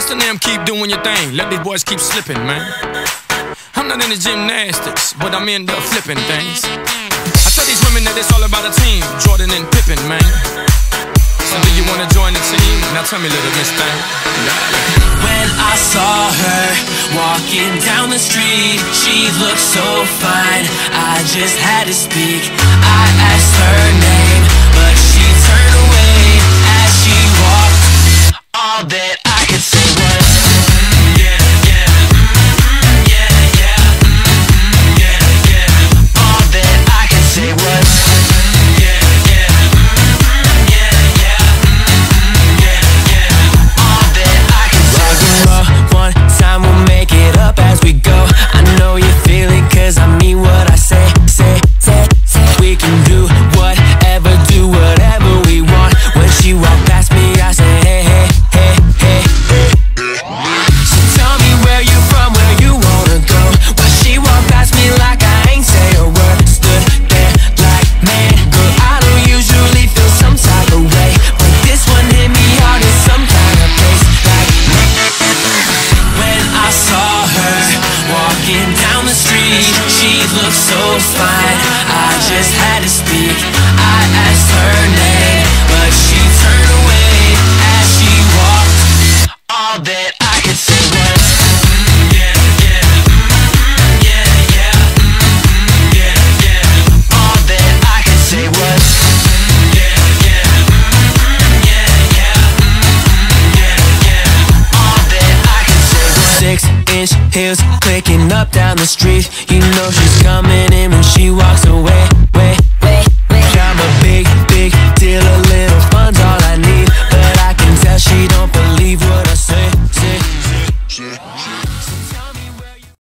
Boston them keep doing your thing, let these boys keep slipping, man. I'm not into gymnastics, but I'm into flipping things. I tell these women that it's all about a team, Jordan and Pippen, man. So do you wanna join the team? Now tell me, little miss thing. When I saw her walking down the street, she looked so fine, I just had to speak. I asked her name, but she turned away as she walked. All that I could say was yeah, yeah, yeah, yeah, yeah, yeah. All that I could say was yeah, yeah, yeah, yeah, yeah, yeah. All that I could say was one time, we'll make it up as we go. I know you feel it, cause I mean what I say. We can do whatever we want. When she walked past me, I said hey, hey, hey, hey, hey. So tell me where you from, where you wanna go. Why she walked past me like I ain't say a word. Stood there like, man, girl, I don't usually feel some type of way, but this one hit me hard in some kind of place. Like, when I saw her walking down the street, she looked so fine, I just had to speak. I asked her name, but she turned away as she walked. All that I could say was yeah, yeah, yeah, yeah, yeah, yeah. All that I could say was yeah, yeah, yeah, yeah, yeah, yeah. All that I could say was 6-inch heels clicking up down the street. You know she's coming in when she walks away. I'm a big deal, a little fun's all I need, but I can tell she don't believe what I say.